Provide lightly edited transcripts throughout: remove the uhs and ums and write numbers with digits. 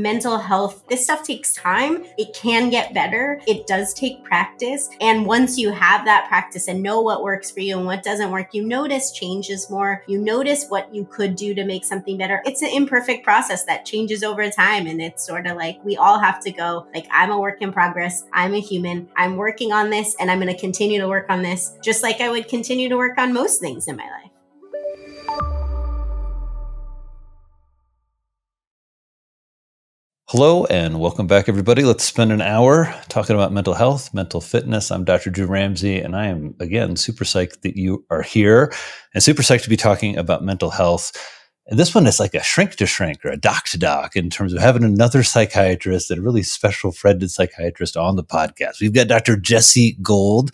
mental health, this stuff takes time. It can get better. It does take practice. And once you have that practice and know what works for you and what doesn't work, you notice changes more. You notice what you could do to make something better. It's an imperfect process that changes over time. And it's sort of like we all have to go, like, I'm a work in progress. I'm a human. I'm working on this and I'm going to continue to work on this, just like I would continue to work on most things in my life. Hello and welcome back, everybody. Let's spend an hour talking about mental health, mental fitness. I'm Dr. Drew Ramsey, and I am, again, super psyched that you are here and super psyched to be talking about mental health. And this one is like a shrink to shrink or a doc to doc in terms of having another psychiatrist and a really special friended psychiatrist on the podcast. We've got Dr. Jessi Gold,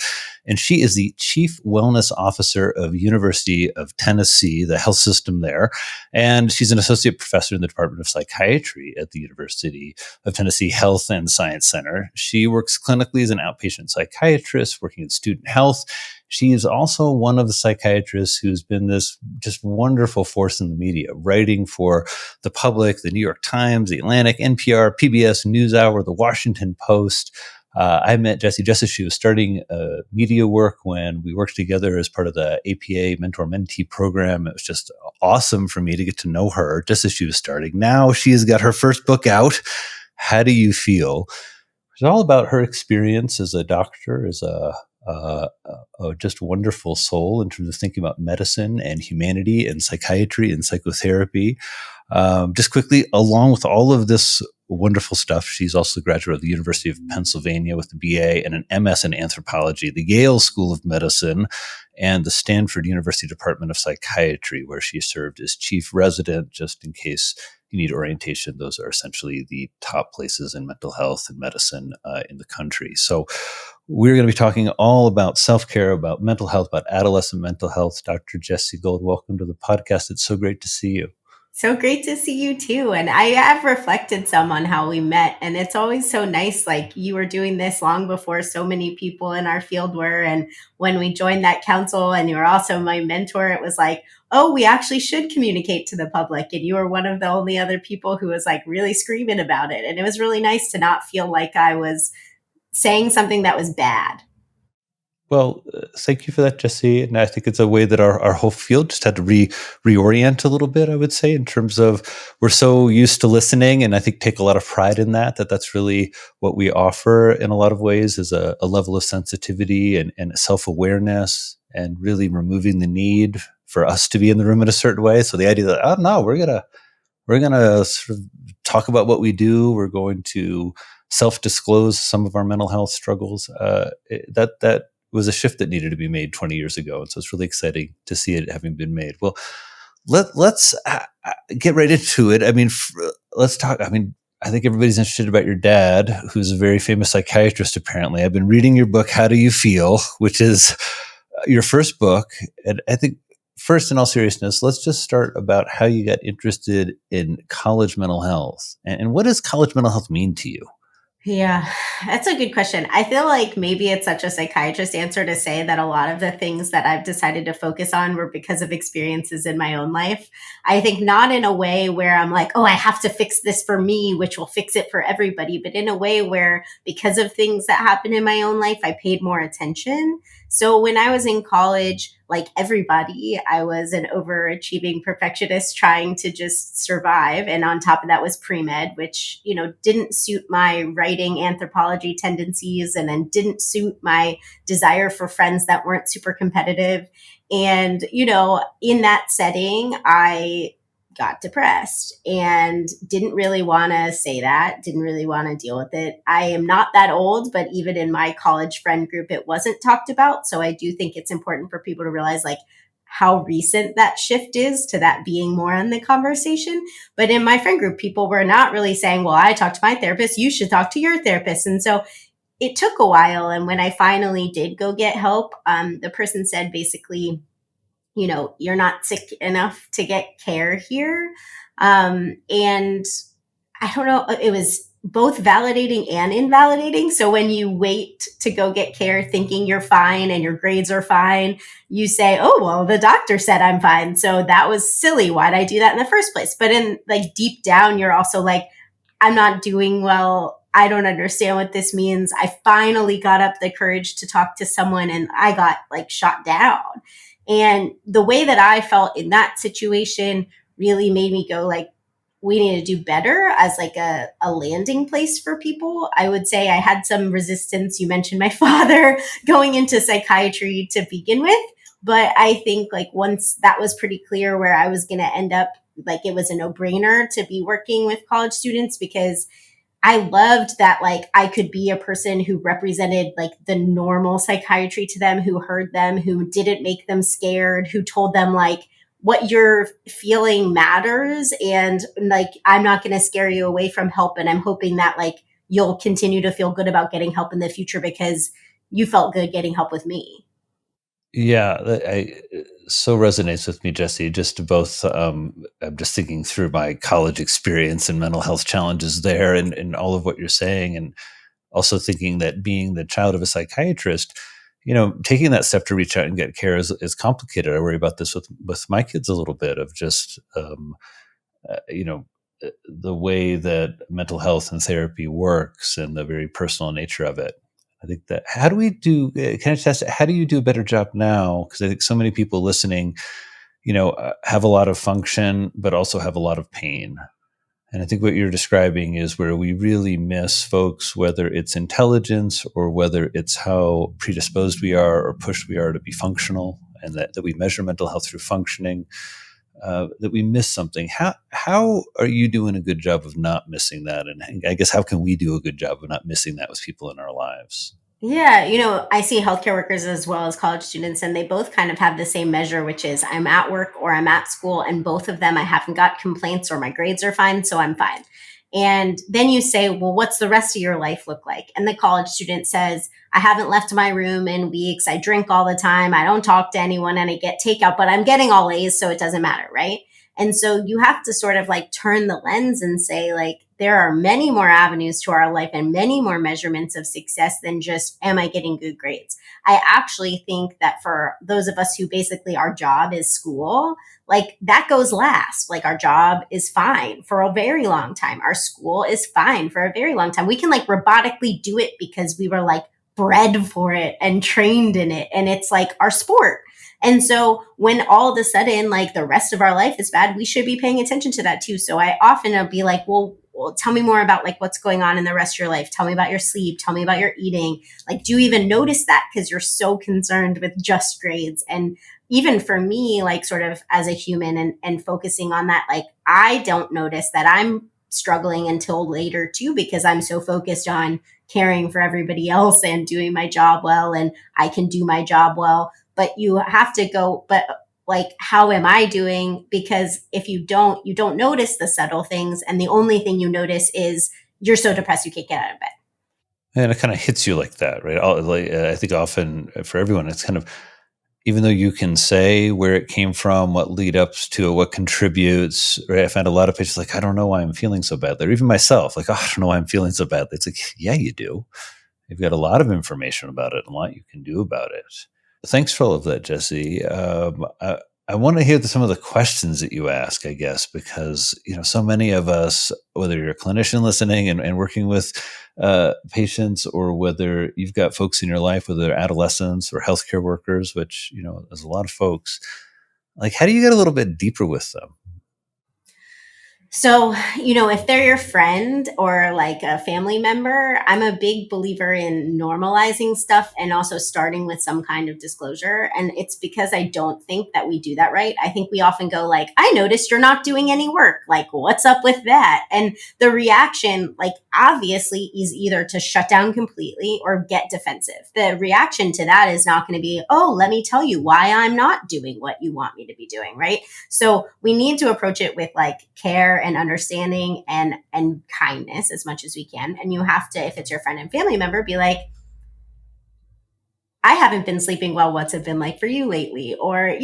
and she is the Chief Wellness Officer of University of Tennessee, the health system there. And she's an associate professor in the Department of Psychiatry at the University of Tennessee Health and Science Center. She works clinically as an outpatient psychiatrist, working in student health. She is also one of the psychiatrists who's been this just wonderful force in the media, writing for the public, the New York Times, the Atlantic, NPR, PBS, NewsHour, the Washington Post. I met Jessi just as she was starting media work when we worked together as part of the APA mentor-mentee program. It was just awesome for me to get to know her just as she was starting. Now she has got her first book out, How Do You Feel? It's all about her experience as a doctor, as a just wonderful soul in terms of thinking about medicine and humanity and psychiatry and psychotherapy. Just quickly, along with all of this wonderful stuff, she's also a graduate of the University of Pennsylvania with a BA and an MS in anthropology, the Yale School of Medicine, and the Stanford University Department of Psychiatry, where she served as chief resident, just in case you need orientation. Those are essentially the top places in mental health and medicine in the country. So we're going to be talking all about self-care, about mental health, about adolescent mental health. Dr. Jessi Gold, welcome to the podcast. It's so great to see you. So great to see you too. And I have reflected some on how we met. And it's always so nice. Like, you were doing this long before so many people in our field were. And when we joined that council and you were also my mentor, it was like, oh, we actually should communicate to the public. And you were one of the only other people who was like really screaming about it. And it was really nice to not feel like I was saying something that was bad. Well, thank you for that, Jessi. And I think it's a way that our whole field just had to reorient a little bit, I would say, in terms of we're so used to listening, and I think take a lot of pride in that's really what we offer in a lot of ways, is a level of sensitivity and self-awareness, and really removing the need for us to be in the room in a certain way. So the idea that, oh no, we're gonna sort of talk about what we do. We're going to self-disclose some of our mental health struggles. That was a shift that needed to be made 20 years ago. And so it's really exciting to see it having been made. Well, let's get right into it. I mean, let's talk. I mean, I think everybody's interested about your dad, who's a very famous psychiatrist, apparently. I've been reading your book, How Do You Feel?, which is your first book. And I think, first, in all seriousness, let's just start about how you got interested in college mental health. And what does college mental health mean to you? Yeah, that's a good question. I feel like maybe it's such a psychiatrist answer to say that a lot of the things that I've decided to focus on were because of experiences in my own life. I think not in a way where I'm like, oh, I have to fix this for me, which will fix it for everybody, but in a way where because of things that happened in my own life, I paid more attention. So when I was in college, like everybody, I was an overachieving perfectionist trying to just survive. And on top of that was pre-med, which, didn't suit my writing anthropology tendencies, and then didn't suit my desire for friends that weren't super competitive. And, in that setting, I got depressed and didn't really want to say that, didn't really want to deal with it. I am not that old, but even in my college friend group, it wasn't talked about. So I do think it's important for people to realize like how recent that shift is to that being more in the conversation. But in my friend group, people were not really saying, well, I talked to my therapist, you should talk to your therapist. And so it took a while. And when I finally did go get help, the person said basically, you're not sick enough to get care here. And I don't know, it was both validating and invalidating. So when you wait to go get care thinking you're fine and your grades are fine, you say, oh, well, the doctor said I'm fine. So that was silly. Why'd I do that in the first place? But in like deep down, you're also like, I'm not doing well. I don't understand what this means. I finally got up the courage to talk to someone and I got like shot down. And the way that I felt in that situation really made me go like, we need to do better as like a landing place for people. I would say I had some resistance. You mentioned my father going into psychiatry to begin with. But I think like once that was pretty clear where I was going to end up, like it was a no brainer to be working with college students because I loved that like I could be a person who represented like the normal psychiatry to them, who heard them, who didn't make them scared, who told them like what you're feeling matters and like I'm not going to scare you away from help and I'm hoping that like you'll continue to feel good about getting help in the future because you felt good getting help with me. Yeah, so resonates with me, Jessi. Just both, I'm just thinking through my college experience and mental health challenges there, and all of what you're saying, and also thinking that being the child of a psychiatrist, taking that step to reach out and get care is complicated. I worry about this with my kids a little bit of just, you know, the way that mental health and therapy works and the very personal nature of it. I think that how do we do? Can I just ask, how do you do a better job now? Because I think so many people listening, have a lot of function, but also have a lot of pain. And I think what you're describing is where we really miss folks, whether it's intelligence or whether it's how predisposed we are or pushed we are to be functional, and that we measure mental health through functioning, that we miss something. How are you doing a good job of not missing that? And I guess how can we do a good job of not missing that with people in our lives? Yeah, I see healthcare workers as well as college students, and they both kind of have the same measure, which is I'm at work or I'm at school, and both of them I haven't got complaints or my grades are fine, so I'm fine. And then you say, well, what's the rest of your life look like? And the college student says, I haven't left my room in weeks. I drink all the time. I don't talk to anyone and I get takeout, but I'm getting all A's, so it doesn't matter, right? And so you have to sort of like turn the lens and say, like, there are many more avenues to our life and many more measurements of success than just, am I getting good grades? I actually think that for those of us who basically our job is school, like that goes last. Like our job is fine for a very long time. Our school is fine for a very long time. We can like robotically do it because we were like bred for it and trained in it. And it's like our sport. And so when all of a sudden, like the rest of our life is bad, we should be paying attention to that too. So I often will be like, well, tell me more about like what's going on in the rest of your life. Tell me about your sleep. Tell me about your eating. Like, do you even notice that? Because you're so concerned with just grades. And even for me, like sort of as a human and focusing on that, like I don't notice that I'm struggling until later too, because I'm so focused on caring for everybody else and doing my job well. And I can do my job well, but you have to go, but like, how am I doing? Because if you don't notice the subtle things. And the only thing you notice is you're so depressed you can't get out of bed. And it kind of hits you like that, right? I think often for everyone, it's kind of, even though you can say where it came from, what lead ups to it, what contributes, right? I find a lot of patients like, I don't know why I'm feeling so badly. Or even myself, like, oh, I don't know why I'm feeling so badly. It's like, yeah, you do. You've got a lot of information about it and a lot you can do about it. Thanks for all of that, Jessi. I want to hear some of the questions that you ask, I guess, because so many of us, whether you're a clinician listening and working with patients, or whether you've got folks in your life, whether they're adolescents or healthcare workers, which there's a lot of folks. Like, how do you get a little bit deeper with them? So, if they're your friend or like a family member, I'm a big believer in normalizing stuff and also starting with some kind of disclosure. And it's because I don't think that we do that right. I think we often go like, I noticed you're not doing any work. Like, what's up with that? And the reaction, like, obviously is either to shut down completely or get defensive. The reaction to that is not going to be, oh, let me tell you why I'm not doing what you want me to be doing. Right. So we need to approach it with like care and understanding and kindness as much as we can. And you have to, if it's your friend and family member, be like, I haven't been sleeping well. What's it been like for you lately? Or,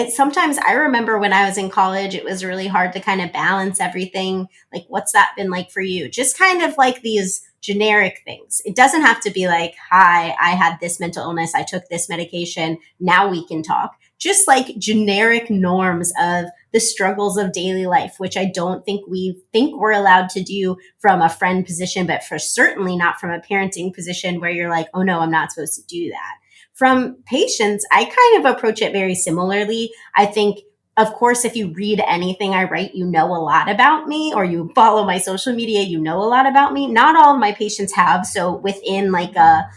sometimes I remember when I was in college, it was really hard to kind of balance everything. Like, what's that been like for you? Just kind of like these generic things. It doesn't have to be like, hi, I had this mental illness. I took this medication. Now we can talk. just like generic norms of the struggles of daily life, which I don't think we think we're allowed to do from a friend position, but for certainly not from a parenting position where you're like, oh no, I'm not supposed to do that. From patients, I kind of approach it very similarly. I think, of course, if you read anything I write, you know a lot about me, or you follow my social media, you know a lot about me. Not all of my patients have. So within like a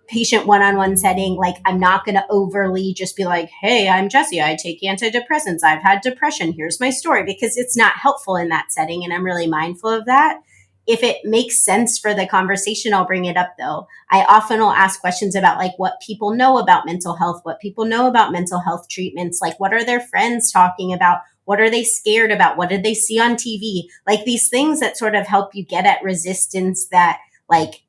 patient one-on-one setting, like I'm not going to overly just be like, hey, I'm Jessi, I take antidepressants, I've had depression, here's my story, because it's not helpful in that setting, and I'm really mindful of that. If it makes sense for the conversation, I'll bring it up. Though I often will ask questions about like what people know about mental health, what people know about mental health treatments, like what are their friends talking about, what are they scared about, what did they see on TV, like these things that sort of help you get at resistance that like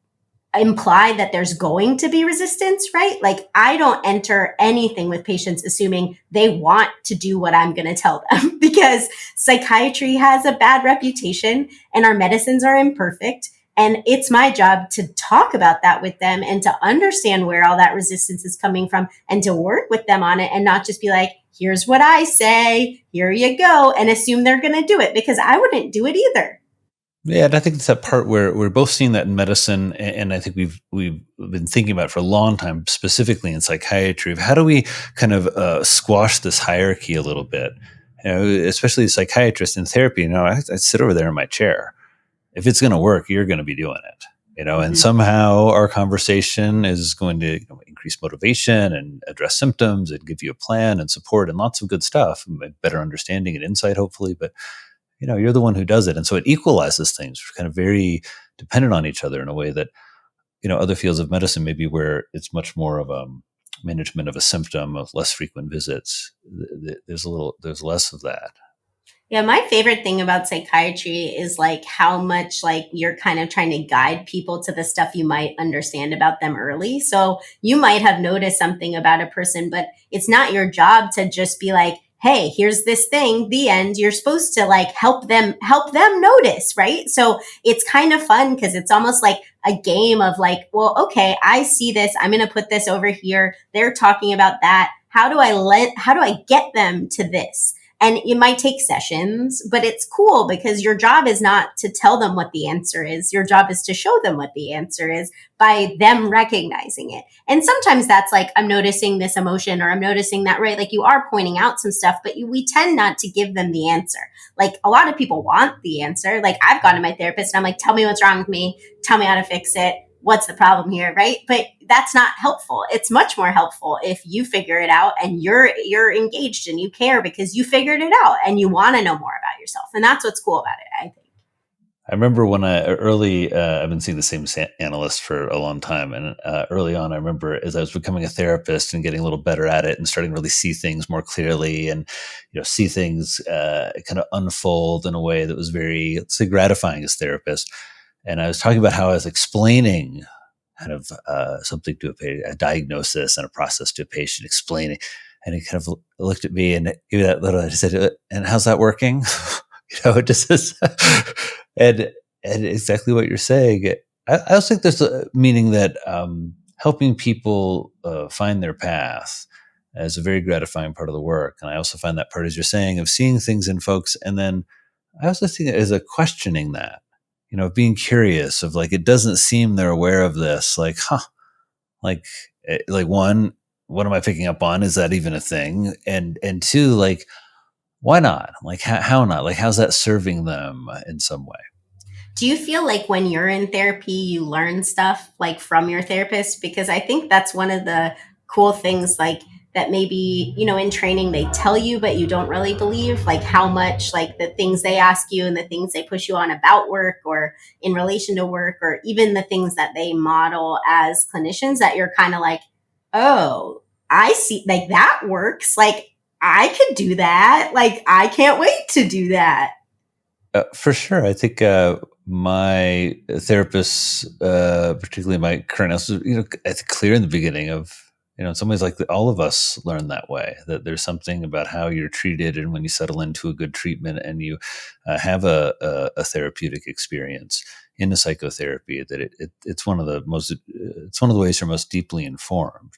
imply that there's going to be resistance, right? Like I don't enter anything with patients assuming they want to do what I'm going to tell them because psychiatry has a bad reputation and our medicines are imperfect. And it's my job to talk about that with them and to understand where all that resistance is coming from and to work with them on it and not just be like, here's what I say, here you go, and assume they're going to do it, because I wouldn't do it either. Yeah, and I think it's that part where we're both seeing that in medicine, and I think we've been thinking about it for a long time, specifically in psychiatry, of how do we kind of squash this hierarchy a little bit. You know, especially as psychiatrists in therapy, I sit over there in my chair. If it's going to work, you're going to be doing it. And Mm-hmm. somehow our conversation is going to increase motivation and address symptoms and give you a plan and support and lots of good stuff, and better understanding and insight, hopefully. But you're the one who does it. And so it equalizes things. We're kind of very dependent on each other in a way that, other fields of medicine, maybe where it's much more of a management of a symptom of less frequent visits. There's less of that. Yeah, my favorite thing about psychiatry is like how much like you're kind of trying to guide people to the stuff you might understand about them early. So you might have noticed something about a person, but it's not your job to just be like, hey, here's this thing, the end. You're supposed to like help them notice, right? So it's kind of fun because it's almost like a game of like, well, okay, I see this, I'm going to put this over here. They're talking about that. How do I get them to this? And it might take sessions, but it's cool because your job is not to tell them what the answer is. Your job is to show them what the answer is by them recognizing it. And sometimes that's like, I'm noticing this emotion or I'm noticing that, right? Like you are pointing out some stuff, but we tend not to give them the answer. Like a lot of people want the answer. Like I've gone to my therapist and I'm like, tell me what's wrong with me. Tell me how to fix it. What's the problem here, right? But that's not helpful. It's much more helpful if you figure it out and you're engaged and you care because you figured it out and you want to know more about yourself. And that's what's cool about it, I think. I remember when I've been seeing the same analyst for a long time. And early on, I remember as I was becoming a therapist and getting a little better at it and starting to really see things more clearly and, see things kind of unfold in a way that was very, let's say, gratifying as a therapist. And I was talking about how I was explaining kind of something to a diagnosis and a process to a patient, explaining. And he kind of looked at me and gave me that little, I said, and how's that working? It just is. and exactly what you're saying. I also think there's a meaning that helping people find their path is a very gratifying part of the work. And I also find that part, as you're saying, of seeing things in folks. And then I also see it as a questioning that, being curious of like, it doesn't seem they're aware of this. Like, like one, what am I picking up on? Is that even a thing? And two, like, why not? Like, how not? Like, how's that serving them in some way? Do you feel like when you're in therapy, you learn stuff like from your therapist? Because I think that's one of the cool things, like that maybe, in training they tell you, but you don't really believe, like how much like the things they ask you and the things they push you on about work or in relation to work, or even the things that they model as clinicians that you're kind of like, oh, I see, like that works. Like I could do that. Like I can't wait to do that. For sure. I think my therapist, particularly my current, it's clear in the beginning of, in some ways, like all of us learn that way, that there's something about how you're treated and when you settle into a good treatment and you have a therapeutic experience in the psychotherapy, that it's one of the ways you're most deeply informed.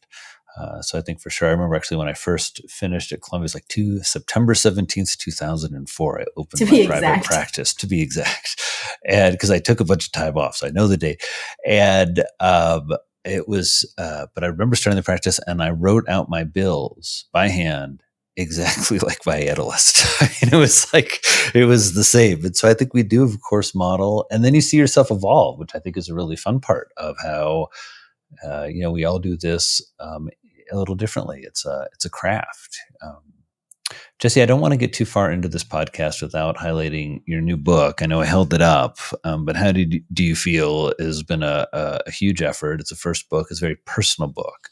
So I think for sure, I remember actually when I first finished at Columbia, it was like September 17th, 2004, I opened To my be private exact. practice, to be exact. And because I took a bunch of time off, so I know the date. And it was, but I remember starting the practice and I wrote out my bills by hand exactly like my adolescent. And it was the same. And so I think we do, of course, model. And then you see yourself evolve, which I think is a really fun part of how, we all do this a little differently. It's a craft. Jessi, I don't want to get too far into this podcast without highlighting your new book. I know I held it up, but how do you feel? It has been a huge effort. It's a first book. It's a very personal book.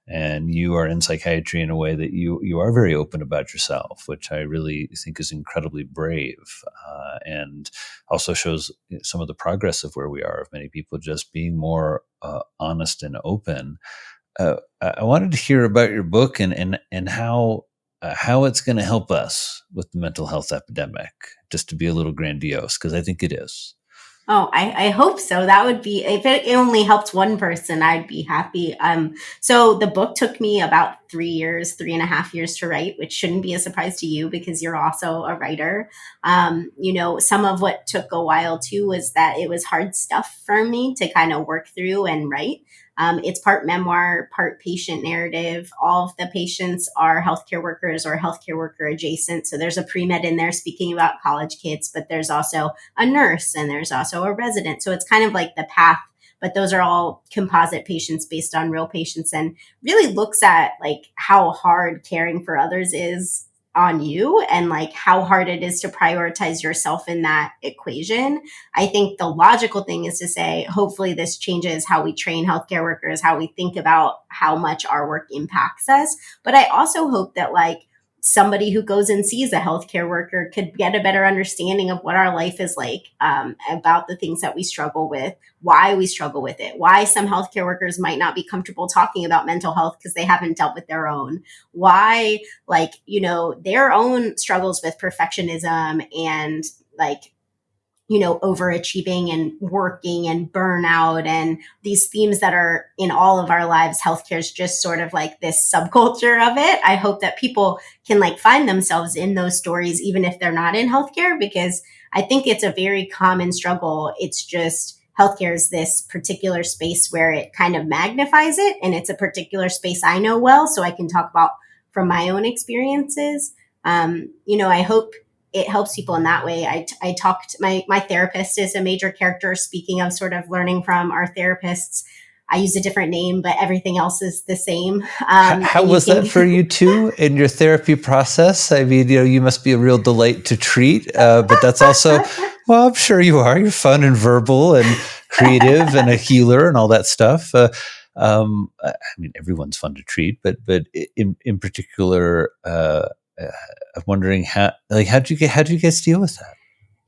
And you are in psychiatry in a way that you are very open about yourself, which I really think is incredibly brave, and also shows some of the progress of where we are, of many people just being more honest and open. I wanted to hear about your book and how it's going to help us with the mental health epidemic, just to be a little grandiose, because I think it is. Oh, I hope so. That would be, if it only helped one person, I'd be happy. So the book took me about 3.5 years to write, which shouldn't be a surprise to you because you're also a writer. Some of what took a while too was that it was hard stuff for me to kind of work through and write. It's part memoir, part patient narrative. All of the patients are healthcare workers or healthcare worker adjacent. So there's a pre-med in there speaking about college kids, but there's also a nurse and there's also a resident. So it's kind of like the path, but those are all composite patients based on real patients, and really looks at like how hard caring for others is on you and like how hard it is to prioritize yourself in that equation. I think the logical thing is to say, hopefully this changes how we train healthcare workers, how we think about how much our work impacts us. But I also hope that like somebody who goes and sees a healthcare worker could get a better understanding of what our life is like, about the things that we struggle with, why we struggle with it, why some healthcare workers might not be comfortable talking about mental health because they haven't dealt with their own, why, like, their own struggles with perfectionism and like, overachieving and working and burnout and these themes that are in all of our lives. Healthcare is just sort of like this subculture of it. I hope that people can like find themselves in those stories, even if they're not in healthcare, because I think it's a very common struggle. It's just healthcare is this particular space where it kind of magnifies it. And it's a particular space I know well, so I can talk about from my own experiences. I hope it helps people in that way. I talked, my therapist is a major character. Speaking of sort of learning from our therapists, I use a different name, but everything else is the same. How was that for you too in your therapy process? I mean, you must be a real delight to treat, but that's also, well, I'm sure you are. You're fun and verbal and creative and a healer and all that stuff. I mean, everyone's fun to treat, but in particular, I'm wondering how do you guys deal with that?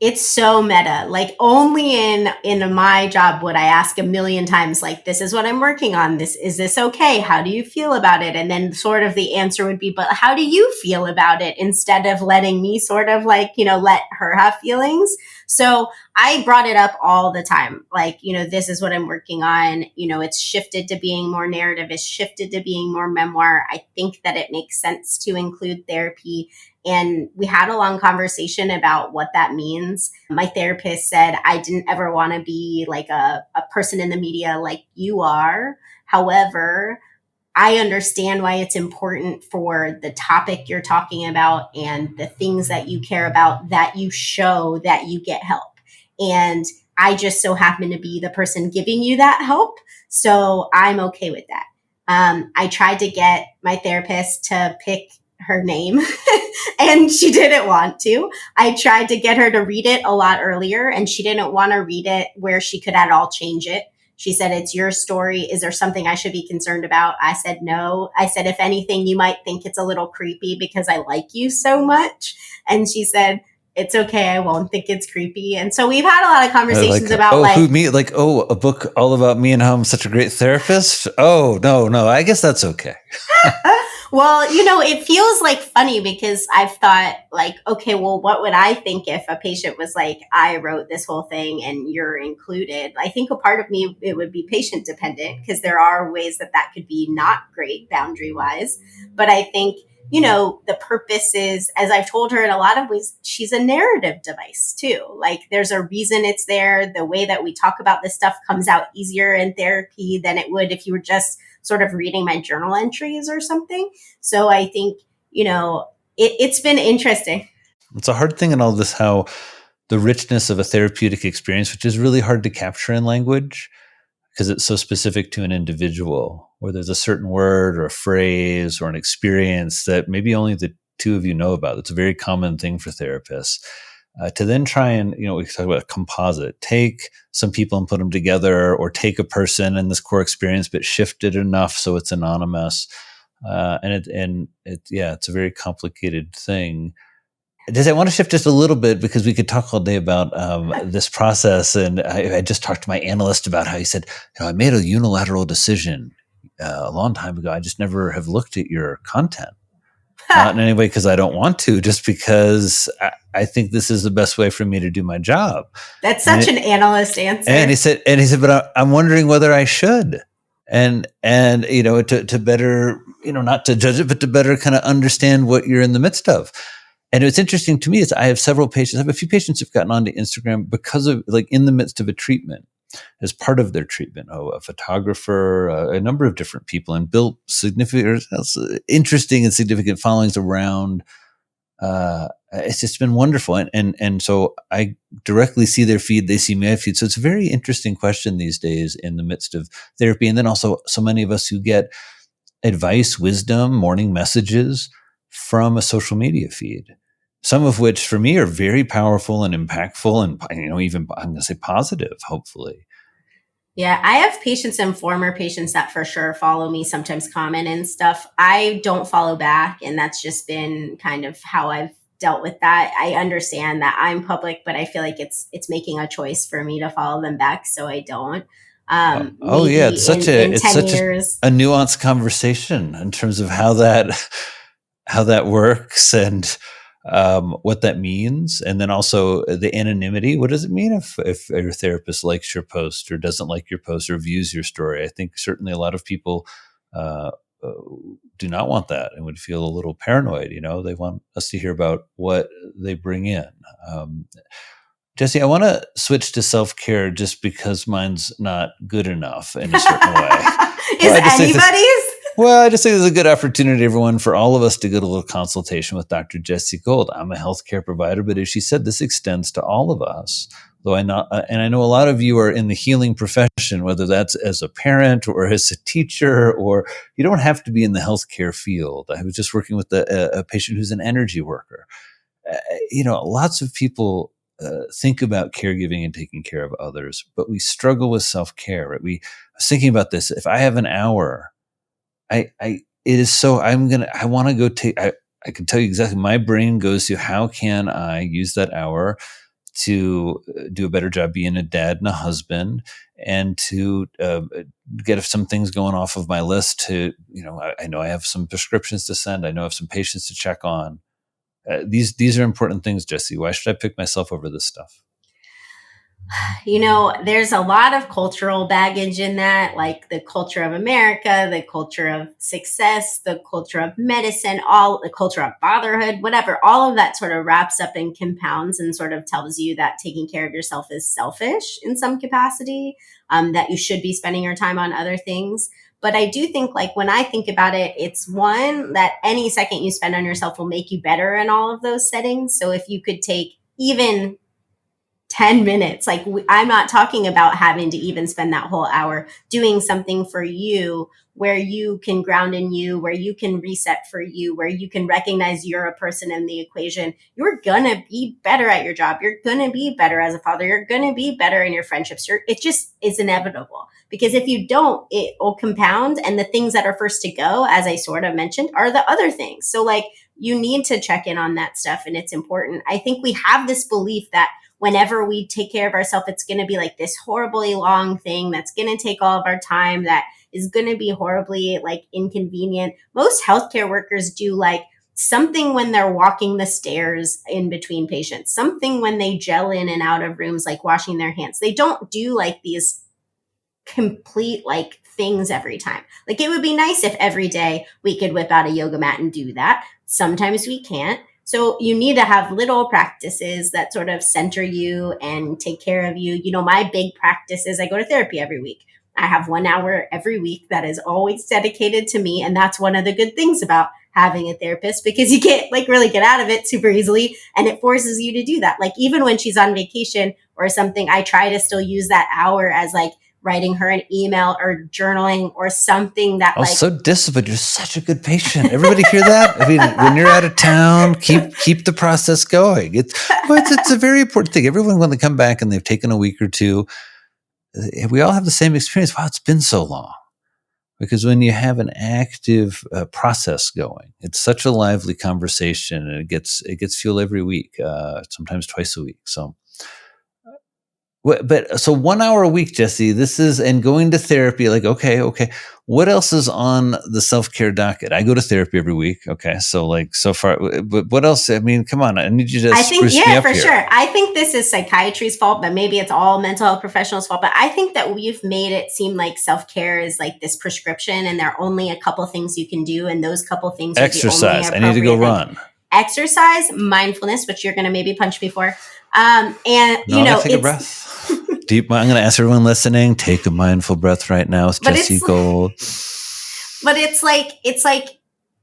It's so meta. Like only in my job would I ask a million times, like, this is what I'm working on. Is this okay? How do you feel about it? And then sort of the answer would be, but how do you feel about it? Instead of letting me sort of like, let her have feelings. So I brought it up all the time. Like, this is what I'm working on. It's shifted to being more narrative. It's shifted to being more memoir. I think that it makes sense to include therapy. And we had a long conversation about what that means. My therapist said, I didn't ever want to be like a person in the media like you are. However, I understand why it's important for the topic you're talking about and the things that you care about that you show that you get help. And I just so happen to be the person giving you that help. So I'm okay with that. I tried to get my therapist to pick her name and she didn't want to. I tried to get her to read it a lot earlier and she didn't want to read it where she could at all change it. She said, it's your story. Is there something I should be concerned about? I said, no. I said, if anything, you might think it's a little creepy because I like you so much. And she said, it's okay. I won't think it's creepy. And so we've had a lot of conversations about who me? Like, a book all about me and how I'm such a great therapist. Oh, no, I guess that's okay. Well, it feels like funny because I've thought like, okay, well, what would I think if a patient was like, I wrote this whole thing and you're included? I think a part of me, it would be patient dependent because there are ways that that could be not great boundary wise. But I think, the purpose is, as I've told her in a lot of ways, she's a narrative device too. Like there's a reason it's there. The way that we talk about this stuff comes out easier in therapy than it would if you were just sort of reading my journal entries or something. So I think, it's been interesting. It's a hard thing in all this how the richness of a therapeutic experience, which is really hard to capture in language because it's so specific to an individual, where there's a certain word or a phrase or an experience that maybe only the two of you know about. It's a very common thing for therapists. To then try and, we talk about a composite, take some people and put them together, or take a person and this core experience, but shift it enough so it's anonymous. It's a very complicated thing. Does I want to shift just a little bit because we could talk all day about this process. And I just talked to my analyst about how he said, I made a unilateral decision a long time ago. I just never have looked at your content. Not in any way because I don't want to, just because I think this is the best way for me to do my job. That's such an analyst answer. And he said, but I'm wondering whether I should. And to better, not to judge it, but to better kind of understand what you're in the midst of. And what's interesting to me is I have several patients, I have a few patients who've gotten onto Instagram because of in the midst of a treatment, as part of their treatment, a photographer, a number of different people, and built significant, interesting and significant followings around. It's just been wonderful. And so I directly see their feed, they see my feed. So it's a very interesting question these days in the midst of therapy. And then also so many of us who get advice, wisdom, morning messages from a social media feed. Some of which for me are very powerful and impactful and, even I'm going to say positive, hopefully. Yeah, I have patients and former patients that for sure follow me, sometimes comment and stuff. I don't follow back. And that's just been kind of how I've dealt with that. I understand that I'm public, but I feel like it's making a choice for me to follow them back. So I don't. It's such a nuanced conversation in terms of how that works and what that means, and then also the anonymity. What does it mean if your therapist likes your post or doesn't like your post or views your story? I think certainly a lot of people do not want that and would feel a little paranoid. They want us to hear about what they bring in. Jessi, I want to switch to self-care just because mine's not good enough in a certain way. Is anybody's? Well, I just think there's a good opportunity, everyone, for all of us to get a little consultation with Dr. Jessi Gold. I'm a healthcare provider, but as she said, this extends to all of us. Though I know a lot of you are in the healing profession, whether that's as a parent or as a teacher, or you don't have to be in the healthcare field. I was just working with a patient who's an energy worker. Lots of people think about caregiving and taking care of others, but we struggle with self-care. Right? I was thinking about this. If I have an hour, I want to go take, I can tell you exactly, my brain goes to how can I use that hour to do a better job being a dad and a husband, and to get some things going off of my list to, I know I have some prescriptions to send. I know I have some patients to check on. These are important things, Jessi. Why should I pick myself over this stuff? There's a lot of cultural baggage in that, like the culture of America, the culture of success, the culture of medicine, all the culture of fatherhood, whatever, all of that sort of wraps up and compounds and sort of tells you that taking care of yourself is selfish in some capacity, that you should be spending your time on other things. But I do think, like, when I think about it, it's one that any second you spend on yourself will make you better in all of those settings. So if you could take even 10 minutes. Like, I'm not talking about having to even spend that whole hour doing something for you where you can ground in you, where you can reset for you, where you can recognize you're a person in the equation. You're going to be better at your job. You're going to be better as a father. You're going to be better in your friendships. It just is inevitable, because if you don't, it will compound. And the things that are first to go, as I sort of mentioned, are the other things. So like, you need to check in on that stuff. And it's important. I think we have this belief that whenever we take care of ourselves, it's going to be like this horribly long thing that's going to take all of our time, that is going to be horribly like inconvenient. Most healthcare workers do like something when they're walking the stairs in between patients, something when they gel in and out of rooms, like washing their hands. They don't do like these complete like things every time. Like it would be nice if every day we could whip out a yoga mat and do that. Sometimes we can't. So you need to have little practices that sort of center you and take care of you. You know, my big practice is I go to therapy every week. I have 1 hour every week that is always dedicated to me. And that's one of the good things about having a therapist, because you can't like really get out of it super easily. And it forces you to do that. Like even when she's on vacation or something, I try to still use that hour as like writing her an email or journaling or something that Oh, like so disciplined. You're such a good patient. Everybody hear that? I mean, when you're out of town, keep the process going. It's a very important thing. Everyone, when they come back and they've taken a week or two, we all have the same experience. Wow, it's been so long. Because when you have an active process going, it's such a lively conversation, and it gets fuel every week, sometimes twice a week. So, but so 1 hour a week, Jessi. This is, and going to therapy. Like, okay. What else is on the self-care docket? I go to therapy every week. Okay, so like so far, but what else? I mean, come on, I need you to spruce me up for here. sure. I think this is psychiatry's fault, but maybe it's all mental health professionals' fault. But I think that we've made it seem like self-care is like this prescription, and there are only a couple things you can do, and those couple things Exercise. Are the I need to go appropriate run. thing. Exercise, mindfulness, which you're going to maybe punch me for, and No, you know, take a breath. Deep. I'm going to ask everyone listening: take a mindful breath right now with Jessi Gold. But it's like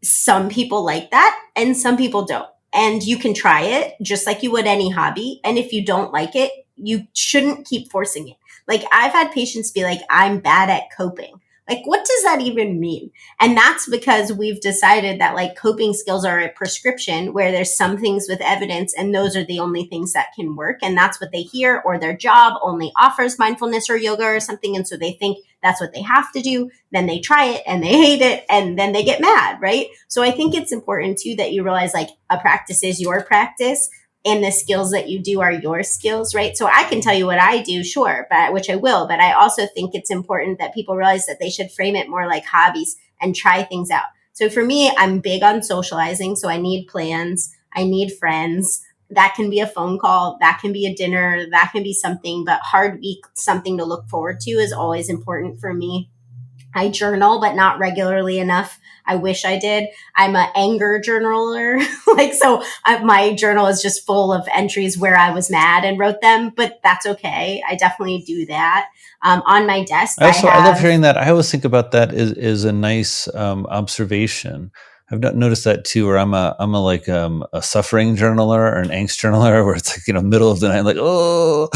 some people like that and some people don't. And you can try it just like you would any hobby. And if you don't like it, you shouldn't keep forcing it. Like I've had patients be like, I'm bad at coping. Like, what does that even mean? And that's because we've decided that like coping skills are a prescription where there's some things with evidence and those are the only things that can work. And that's what they hear, or their job only offers mindfulness or yoga or something. And so they think that's what they have to do. Then they try it and they hate it and then they get mad, right? So I think it's important too that you realize like a practice is your practice, and the skills that you do are your skills, right? So I can tell you what I do, sure, but which I will, but I also think it's important that people realize that they should frame it more like hobbies and try things out. So for me, I'm big on socializing. So I need plans. I need friends. That can be a phone call. That can be a dinner. That can be something, but hard week, something to look forward to is always important for me. I journal, but not regularly enough. I wish I did. I'm an anger journaler. My journal is just full of entries where I was mad and wrote them, but that's okay. I definitely do that. On my desk, I love hearing that. I always think about that is a nice observation. I've noticed that too, where I'm a suffering journaler or an angst journaler, where it's like, middle of the night, like, oh,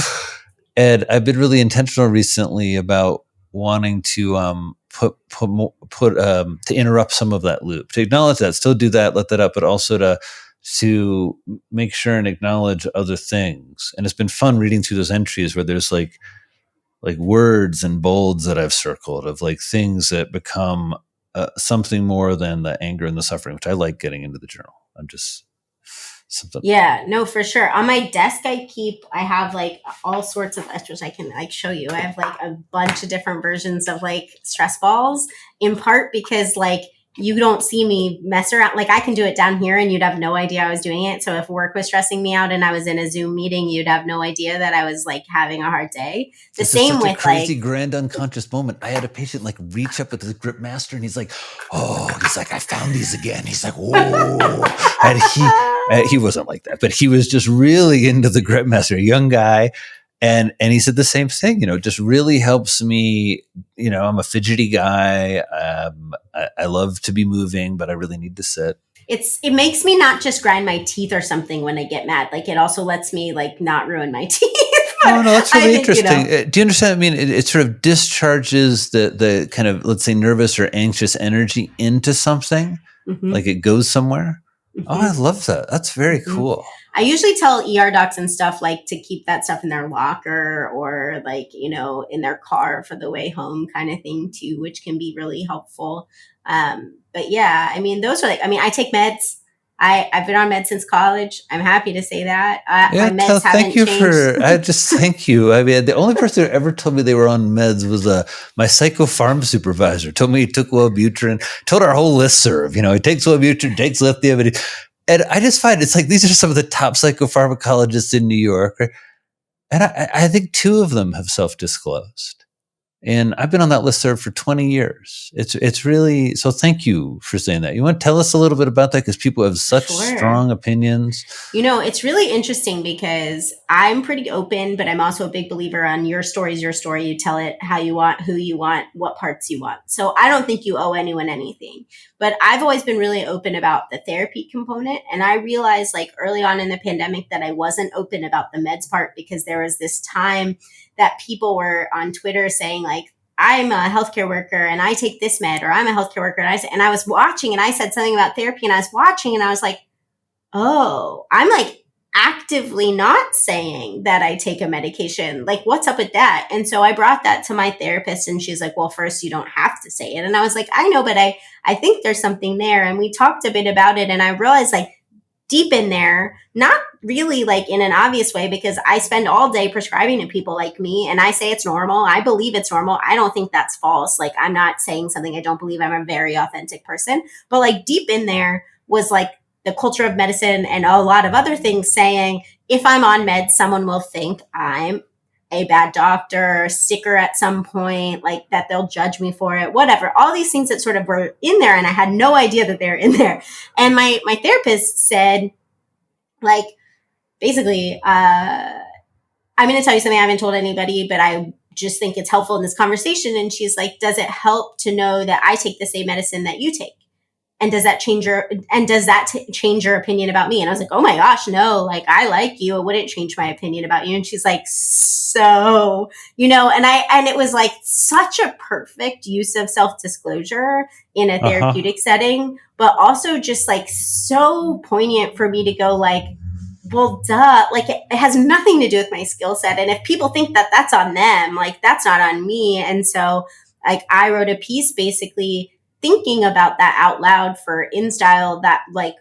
and I've been really intentional recently about wanting to to interrupt some of that loop, to acknowledge that, still do that, let that up, but also to make sure and acknowledge other things. And it's been fun reading through those entries where there's like words and bolds that I've circled of like things that become something more than the anger and the suffering, which I like getting into the journal. I'm just something. Yeah, no, for sure. On my desk, I have like all sorts of extras I can like show you. I have like a bunch of different versions of like stress balls, in part because like you don't see me mess around. Like I can do it down here and you'd have no idea I was doing it. So if work was stressing me out and I was in a Zoom meeting, you'd have no idea that I was like having a hard day. This is such a crazy grand unconscious moment. I had a patient like reach up with his grip master and he's like, I found these again. He's like, whoa. And he wasn't like that, but he was just really into the grip master, a young guy. And he said the same thing, it just really helps me. I'm a fidgety guy. I love to be moving, but I really need to sit. It makes me not just grind my teeth or something when I get mad. Like it also lets me like not ruin my teeth. No, that's really interesting. Do you understand? I mean, it sort of discharges the kind of, let's say, nervous or anxious energy into something, like it goes somewhere. Mm-hmm. Oh, I love that. That's very cool. I usually tell ER docs and stuff like to keep that stuff in their locker or like, in their car for the way home kind of thing too, which can be really helpful. But yeah, I mean, those are I take meds. I've been on meds since college. I'm happy to say that. Yeah, My meds thank haven't you changed. for. I just thank you. I mean, the only person who ever told me they were on meds was my psychopharm supervisor. Told me he took Wellbutrin. Told our whole listserv, he takes Wellbutrin, takes lithium, and I just find it's like these are some of the top psychopharmacologists in New York, right? And I think two of them have self-disclosed. And I've been on that listserv for 20 years. It's really, so thank you for saying that. You want to tell us a little bit about that? Because people have such Sure. strong opinions. It's really interesting because I'm pretty open, but I'm also a big believer on your story's your story. You tell it how you want, who you want, what parts you want. So I don't think you owe anyone anything. But I've always been really open about the therapy component. And I realized like early on in the pandemic that I wasn't open about the meds part because there was this time that people were on Twitter saying like, I'm a healthcare worker and I take this med, or I'm a healthcare worker. And I was watching and I said something about therapy and I was watching and I was like, oh, I'm like actively not saying that I take a medication. Like, what's up with that? And so I brought that to my therapist and she's like, well, first, you don't have to say it. And I was like, I know, but I think there's something there. And we talked a bit about it. And I realized like deep in there, not really like in an obvious way, because I spend all day prescribing to people like me and I say it's normal. I believe it's normal. I don't think that's false. Like, I'm not saying something I don't believe. I'm a very authentic person. But like deep in there was like, the culture of medicine and a lot of other things saying if I'm on meds, someone will think I'm a bad doctor, sicker at some point, like that they'll judge me for it, whatever. All these things that sort of were in there and I had no idea that they're in there. And my therapist said, like, basically, I'm going to tell you something I haven't told anybody, but I just think it's helpful in this conversation. And she's like, does it help to know that I take the same medicine that you take? And does that change change your opinion about me? And I was like, oh my gosh, no, like I like you. It wouldn't change my opinion about you. And she's like, so, and it was like such a perfect use of self-disclosure in a Uh-huh. therapeutic setting, but also just like so poignant for me to go like, well, duh, like it has nothing to do with my skill set. And if people think that that's on them, like that's not on me. And so like I wrote a piece basically thinking about that out loud for InStyle that like,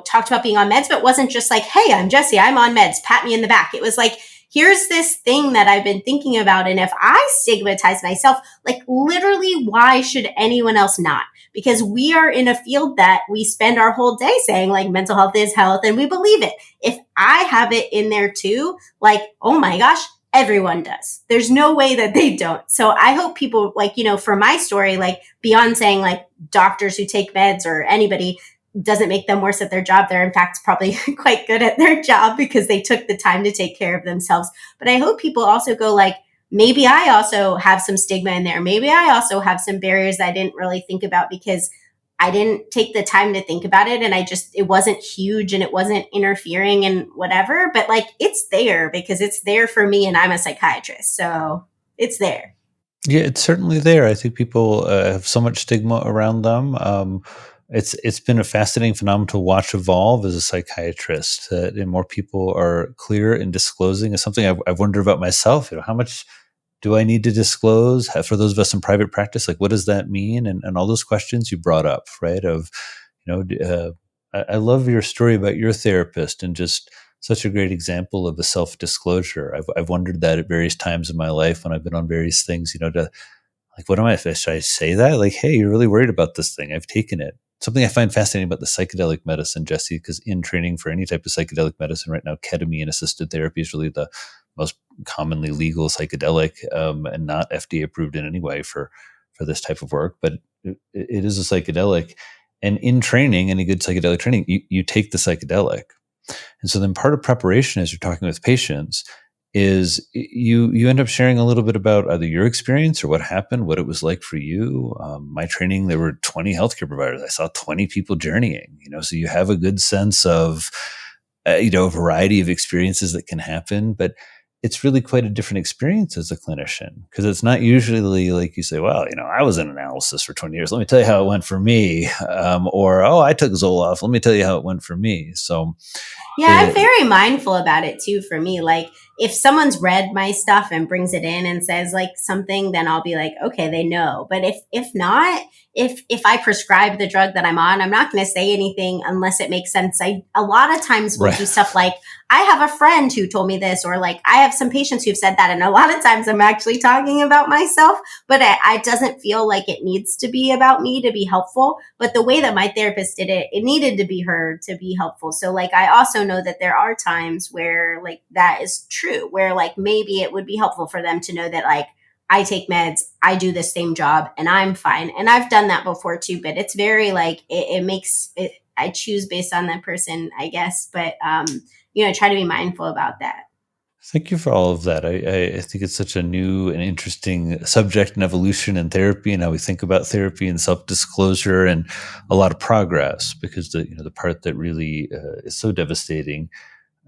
talked about being on meds, but wasn't just like, hey, I'm Jessi, I'm on meds, pat me in the back. It was like, here's this thing that I've been thinking about. And if I stigmatize myself, like literally, why should anyone else not? Because we are in a field that we spend our whole day saying like mental health is health and we believe it. If I have it in there too, like, oh my gosh, everyone does. There's no way that they don't. So I hope people like, for my story, like beyond saying like doctors who take meds or anybody doesn't make them worse at their job. They're in fact probably quite good at their job because they took the time to take care of themselves. But I hope people also go like, maybe I also have some stigma in there. Maybe I also have some barriers that I didn't really think about because I didn't take the time to think about it. And it wasn't huge and it wasn't interfering and whatever, but like it's there because it's there for me and I'm a psychiatrist. So it's there. Yeah, it's certainly there. I think people have so much stigma around them. It's been a fascinating phenomenon to watch evolve as a psychiatrist. That more people are clear in disclosing is something I've wondered about myself. How much do I need to disclose for those of us in private practice? Like, what does that mean? And all those questions you brought up, right? Of, I love your story about your therapist and just such a great example of a self-disclosure. I've wondered that at various times in my life when I've been on various things, to like, what am I, should I say that? Like, hey, you're really worried about this thing. I've taken it. Something I find fascinating about the psychedelic medicine, Jessi, because in training for any type of psychedelic medicine right now, ketamine assisted therapy is really the most commonly legal psychedelic and not FDA approved in any way for this type of work. But it is a psychedelic. And in training, any good psychedelic training, you take the psychedelic. And so then part of preparation as you're talking with patients is you end up sharing a little bit about either your experience or what happened, what it was like for you. My training, there were 20 healthcare providers. I saw 20 people journeying, so you have a good sense of, a variety of experiences that can happen, but it's really quite a different experience as a clinician because it's not usually like you say, well, I was in analysis for 20 years. Let me tell you how it went for me. Or, oh, I took Zoloft. Let me tell you how it went for me. So Yeah, I'm very mindful about it too for me. Like if someone's read my stuff and brings it in and says like something, then I'll be like, okay, they know. But if not, if I prescribe the drug that I'm on, I'm not going to say anything unless it makes sense. I a lot of times will do stuff like, I have a friend who told me this, or like I have some patients who've said that. And a lot of times I'm actually talking about myself, but it doesn't feel like it needs to be about me to be helpful. But the way that my therapist did it, it needed to be heard to be helpful. So like, I also know that there are times where like that is true, where like maybe it would be helpful for them to know that like, I take meds, I do the same job, and I'm fine. And I've done that before too, but it's very like, it makes it, I choose based on the person, I guess. But, try to be mindful about that. Thank you for all of that. I think it's such a new and interesting subject and evolution in therapy and how we think about therapy and self-disclosure and a lot of progress, because the part that really is so devastating.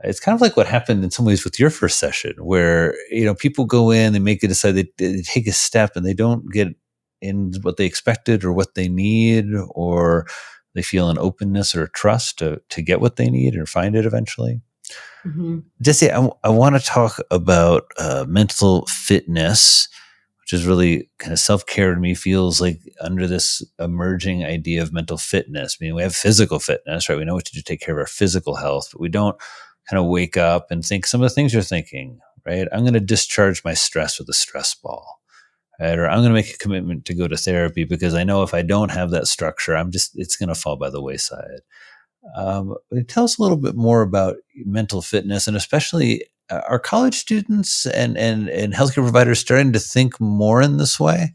It's kind of like what happened in some ways with your first session, where people go in, they make a decide, they take a step, and they don't get in what they expected or what they need, or they feel an openness or a trust to get what they need or find it eventually. Mm-hmm. Jessi, I want to talk about mental fitness, which is really kind of self-care to me, feels like under this emerging idea of mental fitness. I mean, we have physical fitness, right? We know what to do to take care of our physical health, but we don't kind of wake up and think some of the things you're thinking, right? I'm going to discharge my stress with a stress ball, right? Or I'm going to make a commitment to go to therapy because I know if I don't have that structure, it's going to fall by the wayside. Tell us a little bit more about mental fitness, and especially are college students and healthcare providers starting to think more in this way?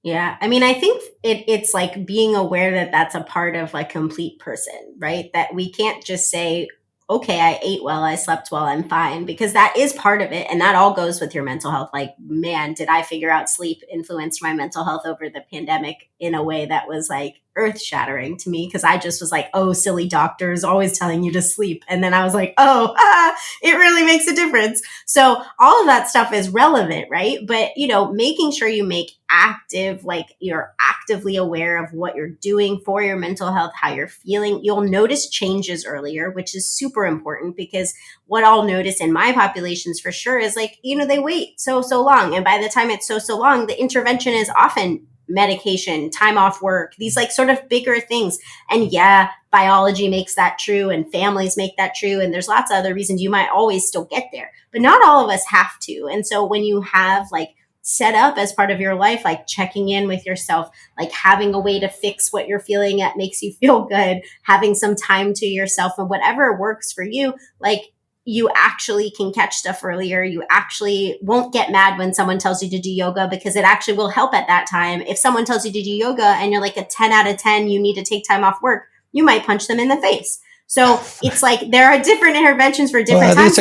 Yeah. I mean, I think it's like being aware that that's a part of like complete person, right? That we can't just say, okay, I ate well, I slept well, I'm fine, because that is part of it. And that all goes with your mental health. Like, man, did I figure out sleep influenced my mental health over the pandemic in a way that was like earth shattering to me, because I just was like, oh, silly doctors always telling you to sleep. And then I was like, it really makes a difference. So all of that stuff is relevant, right? But, making sure you make active, like you're actively aware of what you're doing for your mental health, how you're feeling. You'll notice changes earlier, which is super important, because what I'll notice in my populations for sure is like, they wait so long. And by the time it's so long, the intervention is often medication, time off work, these like sort of bigger things. And yeah, biology makes that true, and families make that true. And there's lots of other reasons you might always still get there, but not all of us have to. And so when you have like set up as part of your life, like checking in with yourself, like having a way to fix what you're feeling that makes you feel good, having some time to yourself and whatever works for you, like you actually can catch stuff earlier. You actually won't get mad when someone tells you to do yoga, because it actually will help at that time. If someone tells you to do yoga and you're like a 10 out of 10, you need to take time off work, you might punch them in the face. So it's like there are different interventions for different times.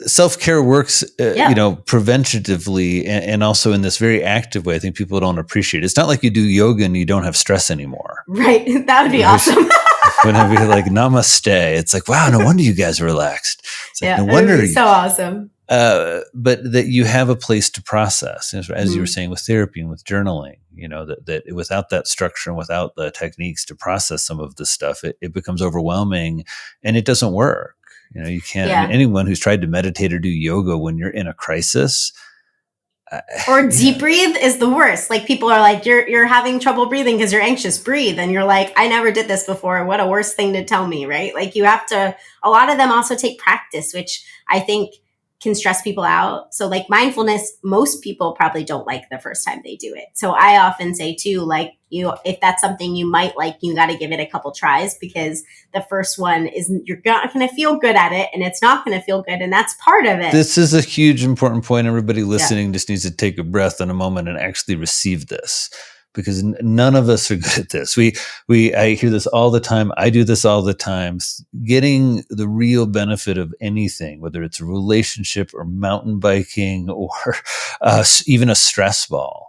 Self-care works, preventatively and also in this very active way. I think people don't appreciate it. It's not like you do yoga and you don't have stress anymor. Right. That would be awesome. When I be like, namaste, it's like, wow, no wonder you guys are relaxed. It's like, no wonder. It would be so awesome. But that you have a place to process, as you were saying, with therapy and with journaling, that without that structure and without the techniques to process some of this stuff, it becomes overwhelming and it doesn't work. You can't, I mean, anyone who's tried to meditate or do yoga when you're in a crisis, or deep breathe is the worst. Like people are like, you're having trouble breathing because you're anxious, breathe. And you're like, I never did this before. What a worse thing to tell me, right? Like you have to, a lot of them also take practice, which I think can stress people out. So like mindfulness, most people probably don't like the first time they do it. So I often say too, like if that's something you might like, you got to give it a couple tries, because the first one is you're not going to feel good at it, and it's not going to feel good. And that's part of it. This is a huge, important point. Everybody listening just needs to take a breath in a moment and actually receive this, because none of us are good at this. I hear this all the time. I do this all the time. Getting the real benefit of anything, whether it's a relationship or mountain biking or even a stress ball,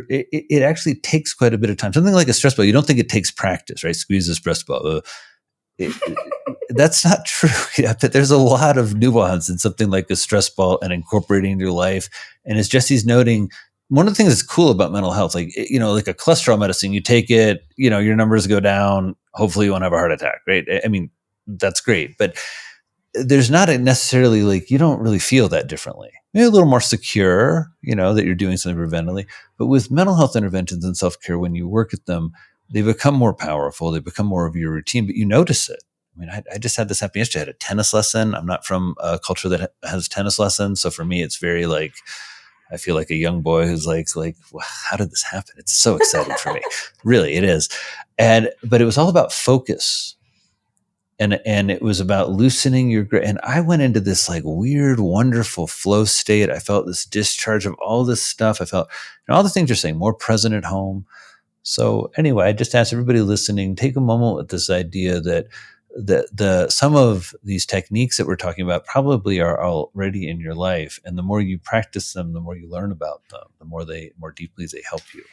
it actually takes quite a bit of time. Something like a stress ball, you don't think it takes practice, right? Squeeze the stress ball. That's not true. There's a lot of nuance in something like a stress ball and incorporating into your life. And as Jessi's noting, one of the things that's cool about mental health, like a cholesterol medicine, you take it, your numbers go down. Hopefully you won't have a heart attack, right? I mean, that's great. But there's not necessarily like, you don't really feel that differently. Maybe a little more secure, that you're doing something preventatively. But with mental health interventions and self-care, when you work at them, they become more powerful. They become more of your routine, but you notice it. I mean, I just had this happen yesterday. I had a tennis lesson. I'm not from a culture that has tennis lessons. So for me, it's very like, I feel like a young boy who's like, well, how did this happen? It's so exciting for me. Really, it is. But it was all about focus. And it was about loosening your grip. And I went into this like weird, wonderful flow state. I felt this discharge of all this stuff. I felt all the things you're saying, more present at home. So anyway, I just asked everybody listening, take a moment with this idea that the some of these techniques that we're talking about probably are already in your life. And the more you practice them, the more you learn about them, the more deeply they help you.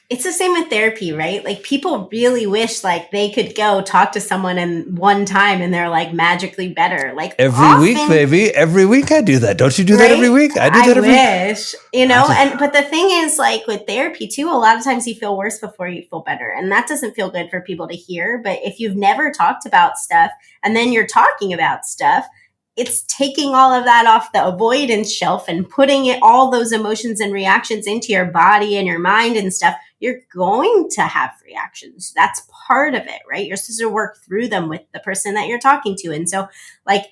It's the same with therapy, right? Like people really wish like they could go talk to someone in one time and they're like magically better. Like every week, baby. Every week I do that. Don't you do that every week? I do that every week. But the thing is like with therapy too, a lot of times you feel worse before you feel better. And that doesn't feel good for people to hear. But if you've never talked about stuff and then you're talking about stuff, it's taking all of that off the avoidance shelf and putting all those emotions and reactions into your body and your mind and stuff. You're going to have reactions. That's part of it, right? You're supposed to work through them with the person that you're talking to. And so like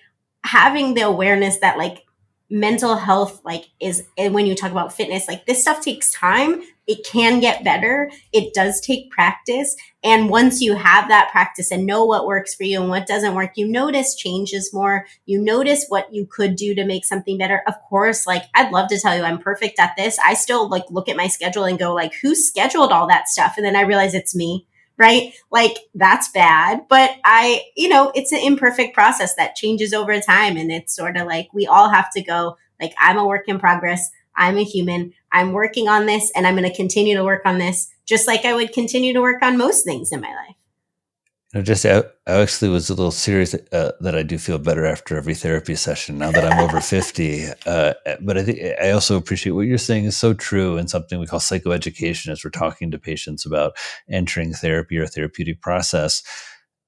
having the awareness that like mental health, like is, and when you talk about fitness, like this stuff takes time. It can get better. It does take practice. And once you have that practice and know what works for you and what doesn't work, you notice changes more. You notice what you could do to make something better. Of course, like I'd love to tell you I'm perfect at this. I still like look at my schedule and go like, who scheduled all that stuff? And then I realize it's me, right? Like that's bad, but it's an imperfect process that changes over time. And it's sort of like, we all have to go like, I'm a work in progress. I'm a human. I'm working on this and I'm going to continue to work on this just like I would continue to work on most things in my life. Jesse, I actually was a little serious that I do feel better after every therapy session now that I'm over 50. But I think I also appreciate what you're saying is so true, and something we call psychoeducation as we're talking to patients about entering therapy or therapeutic process.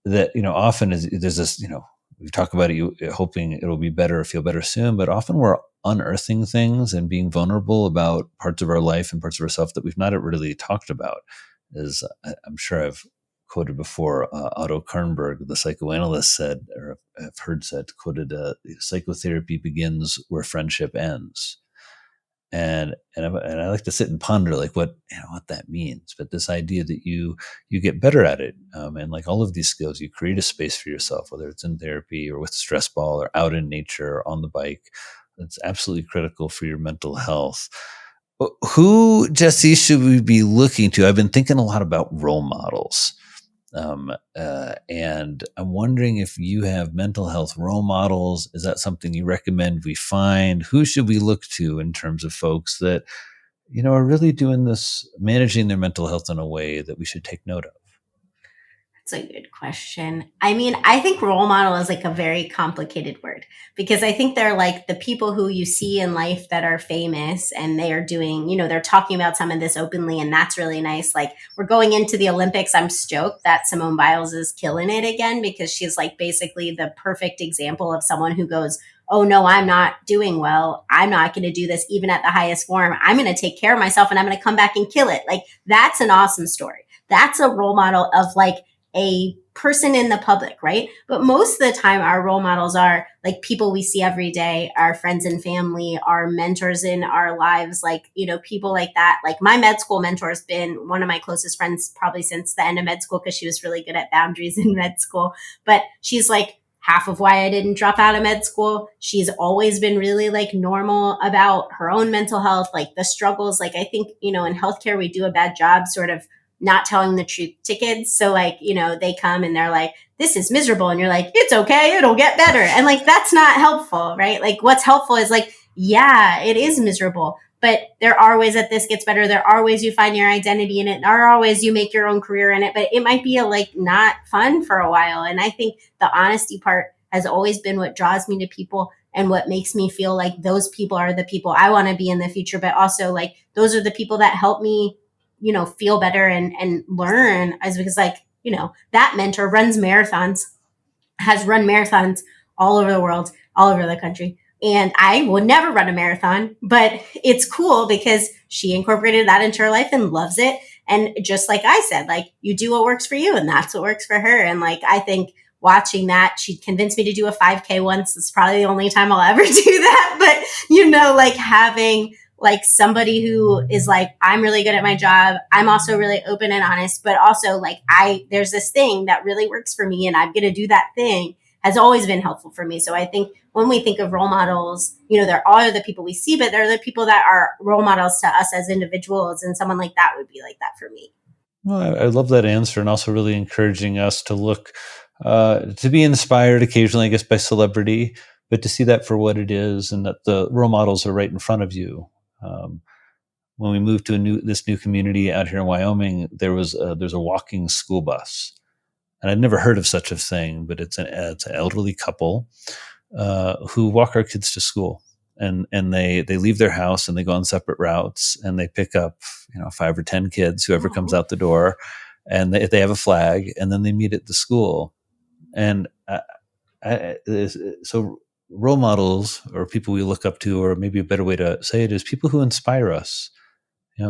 That often there's this we talk about it hoping it'll be better or feel better soon, but often we're unearthing things and being vulnerable about parts of our life and parts of ourselves that we've not really talked about. As I'm sure I've quoted before, Otto Kernberg, the psychoanalyst, said, or I've heard said, quoted, psychotherapy begins where friendship ends. And I like to sit and ponder like what that means. But this idea that you get better at it, and like all of these skills, you create a space for yourself, whether it's in therapy or with stress ball or out in nature or on the bike. That's absolutely critical for your mental health. Who, Jessi, should we be looking to? I've been thinking a lot about role models. And I'm wondering if you have mental health role models. Is that something you recommend we find? Who should we look to in terms of folks that, are really doing this, managing their mental health in a way that we should take note of? That's a good question. I mean, I think role model is like a very complicated word because I think they're like the people who you see in life that are famous and they are doing, they're talking about some of this openly and that's really nice. Like we're going into the Olympics. I'm stoked that Simone Biles is killing it again because she's like basically the perfect example of someone who goes, oh no, I'm not doing well. I'm not going to do this even at the highest form. I'm going to take care of myself and I'm going to come back and kill it. Like that's an awesome story. That's a role model of like a person in the public, right? But most of the time, our role models are like people we see every day, our friends and family, our mentors in our lives, like, people like that. Like my med school mentor has been one of my closest friends probably since the end of med school because she was really good at boundaries in med school. But she's like half of why I didn't drop out of med school. She's always been really like normal about her own mental health, like the struggles. Like I think, in healthcare, we do a bad job sort of not telling the truth to kids. So like, they come and they're like, this is miserable. And you're like, it's okay. It'll get better. And like, that's not helpful, right? Like what's helpful is like, yeah, it is miserable, but there are ways that this gets better. There are ways you find your identity in it. There are ways you make your own career in it, but it might be not fun for a while. And I think the honesty part has always been what draws me to people and what makes me feel like those people are the people I want to be in the future. But also like, those are the people that help me feel better and learn as because like, that mentor has run marathons all over the world, all over the country. And I will never run a marathon, but it's cool because she incorporated that into her life and loves it. And just like I said, like, you do what works for you, and that's what works for her. And like, I think watching that, she convinced me to do a 5K once. It's probably the only time I'll ever do that. But, like having like somebody who is like, I'm really good at my job. I'm also really open and honest, but also like, there's this thing that really works for me and I'm going to do that thing, has always been helpful for me. So I think when we think of role models, there are the people we see, but there are the people that are role models to us as individuals. And someone like that would be like that for me. Well, I love that answer, and also really encouraging us to look, to be inspired occasionally, I guess, by celebrity, but to see that for what it is, and that the role models are right in front of you. When we moved to this new community out here in Wyoming, there's a walking school bus, and I'd never heard of such a thing, but it's an elderly couple who walk our kids to school. And they leave their house and they go on separate routes, and they pick up 5 or 10 kids, whoever comes out the door, and they have a flag, and then they meet at the school. And so role models, or people we look up to, or maybe a better way to say it is people who inspire us.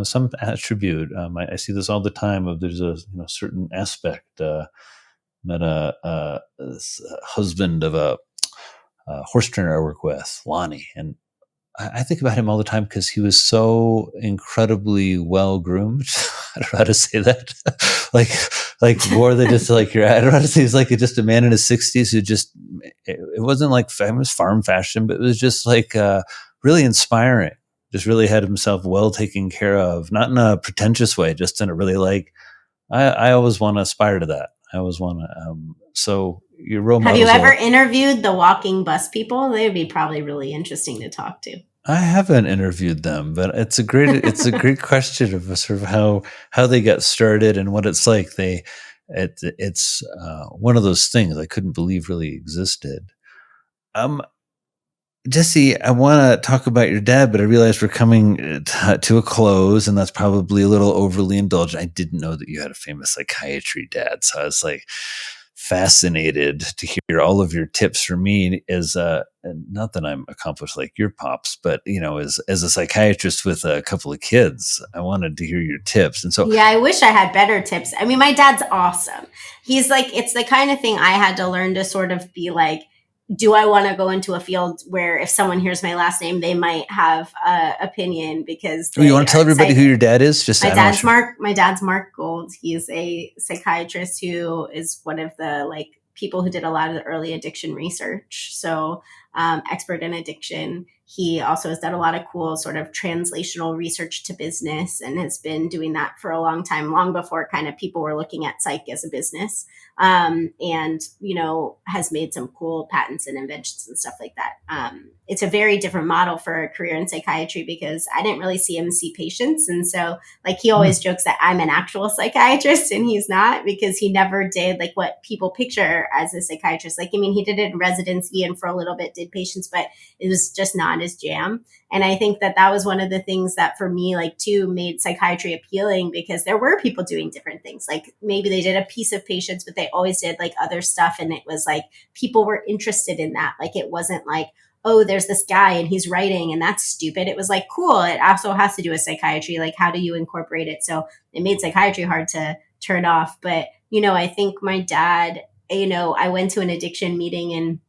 Some attribute. I see this all the time. There's a certain aspect. Met a husband of a horse trainer I work with, Lonnie, and I think about him all the time because he was so incredibly well groomed. I don't know how to say that. like more than just like I don't know how to say. He's like just a man in his 60s who just, it wasn't like famous farm fashion, but it was just like really inspiring. Just really had himself well taken care of, not in a pretentious way, just in a really like, I always want to aspire to that. I always want to. So your role models. Have you ever interviewed the walking bus people? They would be probably really interesting to talk to. I haven't interviewed them, but it's a great question of sort of how they got started and what it's like. It's one of those things I couldn't believe really existed. Jessi, I want to talk about your dad, but I realize we're coming to a close, and that's probably a little overly indulgent. I didn't know that you had a famous psychiatry dad, so I was like fascinated to hear all of your tips. For me, as not that I'm accomplished like your pops, but as a psychiatrist with a couple of kids, I wanted to hear your tips. And so, yeah, I wish I had better tips. I mean, my dad's awesome. He's like, it's the kind of thing I had to learn to sort of be like, do I want to go into a field where if someone hears my last name, they might have an opinion because you want to tell everybody who your dad is? My dad's Mark Gold. He's a psychiatrist who is one of the people who did a lot of the early addiction research. So expert in addiction. He also has done a lot of cool sort of translational research to business and has been doing that for a long time, long before kind of people were looking at psych as a business. And has made some cool patents and inventions and stuff like that. It's a very different model for a career in psychiatry because I didn't really see him see patients. And so he always jokes that I'm an actual psychiatrist and he's not, because he never did what people picture as a psychiatrist. He did it in residency and for a little bit did patients, but it was just not his jam. And I think that was one of the things that for me, too, made psychiatry appealing, because there were people doing different things. Maybe they did a piece of patients, but they always did other stuff. And it was people were interested in that. It wasn't oh, there's this guy and he's writing and that's stupid. It was cool. It also has to do with psychiatry. How do you incorporate it? So it made psychiatry hard to turn off. But, I think my dad, I went to an addiction meeting in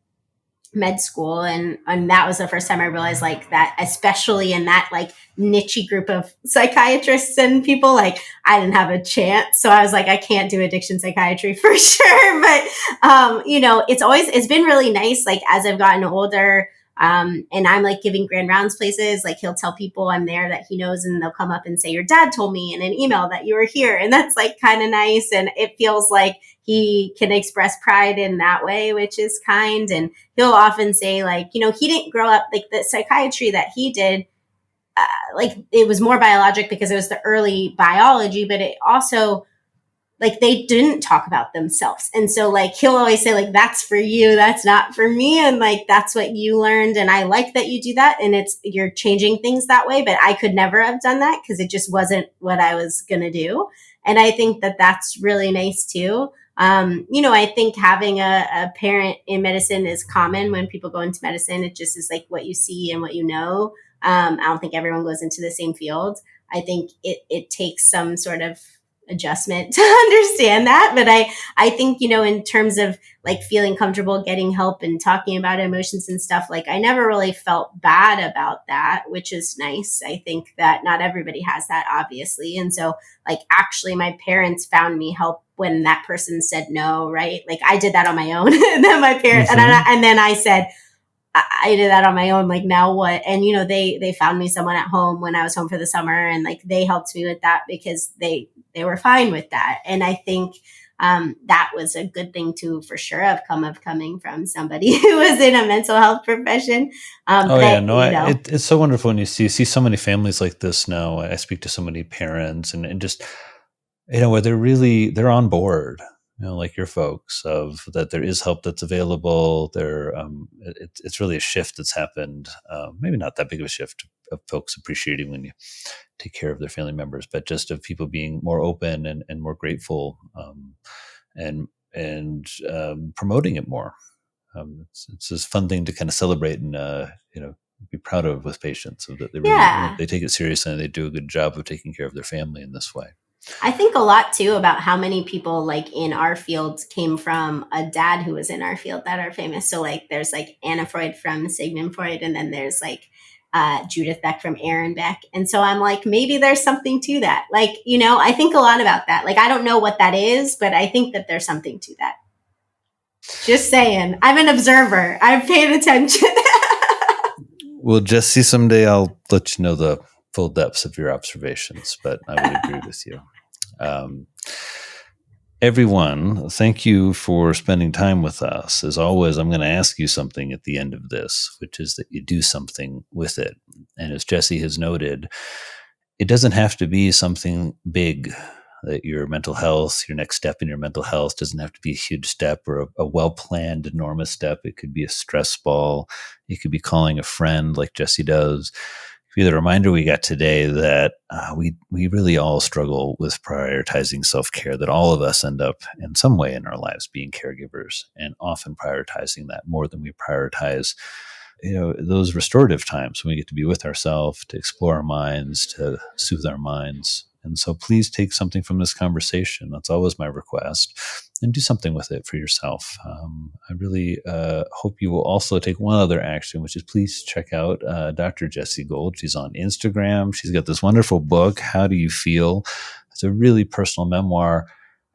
med school, and that was the first time I realized that, especially in that niche group of psychiatrists and people, I didn't have a chance. So I was I can't do addiction psychiatry for sure. But it's been really nice as I've gotten older, and I'm giving grand rounds places, he'll tell people I'm there that he knows, and they'll come up and say, your dad told me in an email that you were here. And that's kind of nice, and it feels he can express pride in that way, which is kind. And he'll often say he didn't grow up the psychiatry that he did. It was more biologic because it was the early biology, but it also they didn't talk about themselves. And so he'll always say that's for you, that's not for me. And that's what you learned. And I like that you do that. And you're changing things that way, but I could never have done that because it just wasn't what I was going to do. And I think that that's really nice too. I think having a parent in medicine is common when people go into medicine. It just is like what you see and what you know. I don't think everyone goes into the same field. I think it takes some sort of adjustment to understand that. But I think, in terms of like feeling comfortable getting help and talking about emotions and stuff, like I never really felt bad about that, which is nice. I think that not everybody has that, obviously. And so, like, actually, my parents found me help when that person said no, right? Like I did that on my own. And then my parents, and then I said, I did that on my own. Like, now what? And they found me someone at home when I was home for the summer, and like they helped me with that because they were fine with that. And I think that was a good thing too, for sure, of coming from somebody who was in a mental health profession. Oh yeah, no, it's so wonderful when you see so many families like this now. I speak to so many parents, and just where they're on board, like your folks, of that there is help that's available. It's really a shift that's happened. Maybe not that big of a shift of folks appreciating when you take care of their family members, but just of people being more open and more grateful, and promoting it more. It's this fun thing to kind of celebrate and be proud of with patients, so that they really they take it seriously and they do a good job of taking care of their family in this way. I think a lot too about how many people like in our field came from a dad who was in our field that are famous. So like there's like Anna Freud from Sigmund Freud, and then there's like Judith Beck from Aaron Beck. And so I'm like, maybe there's something to that. Like, I think a lot about that. Like, I don't know what that is, but I think that there's something to that. Just saying. I'm an observer. I've paid attention. Well, Jessi, someday I'll let you know the full depths of your observations, but I would agree with you. Everyone, thank you for spending time with us. As always, I'm going to ask you something at the end of this, which is that you do something with it. And as Jessi has noted, it doesn't have to be something big. That your mental health, your next step in your mental health doesn't have to be a huge step or a well-planned, enormous step. It could be a stress ball. It could be calling a friend like Jessi does. It could be the reminder we got today that we really all struggle with prioritizing self-care, that all of us end up in some way in our lives being caregivers, and often prioritizing that more than we prioritize those restorative times when we get to be with ourselves, to explore our minds, to soothe our minds. And so please take something from this conversation. That's always my request, and do something with it for yourself. I really hope you will also take one other action, which is please check out Dr. Jessi Gold. She's on Instagram. She's got this wonderful book, How Do You Feel? It's a really personal memoir.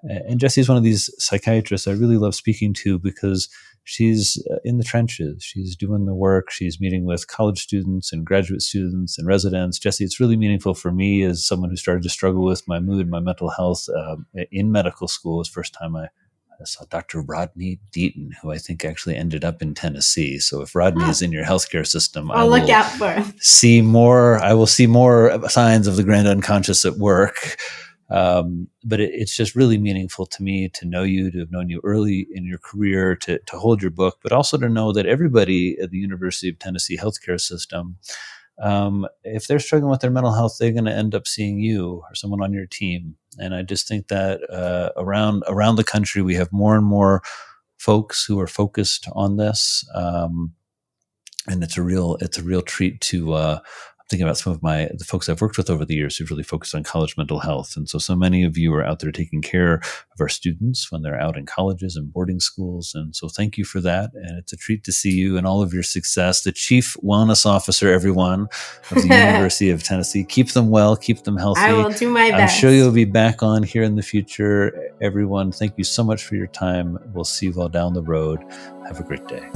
And Jessi is one of these psychiatrists I really love speaking to, because she's in the trenches. She's doing the work. She's meeting with college students and graduate students and residents. Jessi, it's really meaningful for me as someone who started to struggle with my mood, my mental health in medical school. It was the first time I saw Dr. Rodney Deaton, who I think actually ended up in Tennessee. So if Rodney is in your healthcare system, I'll look out for him. I will see more signs of the grand unconscious at work. But it's just really meaningful to me to know you, to have known you early in your career, to hold your book, but also to know that everybody at the University of Tennessee healthcare system, if they're struggling with their mental health, they're going to end up seeing you or someone on your team. And I just think that around the country, we have more and more folks who are focused on this, and it's a real treat to. Thinking about some of the folks I've worked with over the years who've really focused on college mental health. And so many of you are out there taking care of our students when they're out in colleges and boarding schools. And so thank you for that. And it's a treat to see you and all of your success. The Chief Wellness Officer, everyone, of the University of Tennessee. Keep them well, keep them healthy. I will do my best. I'm sure you'll be back on here in the future. Everyone, thank you so much for your time. We'll see you all down the road. Have a great day.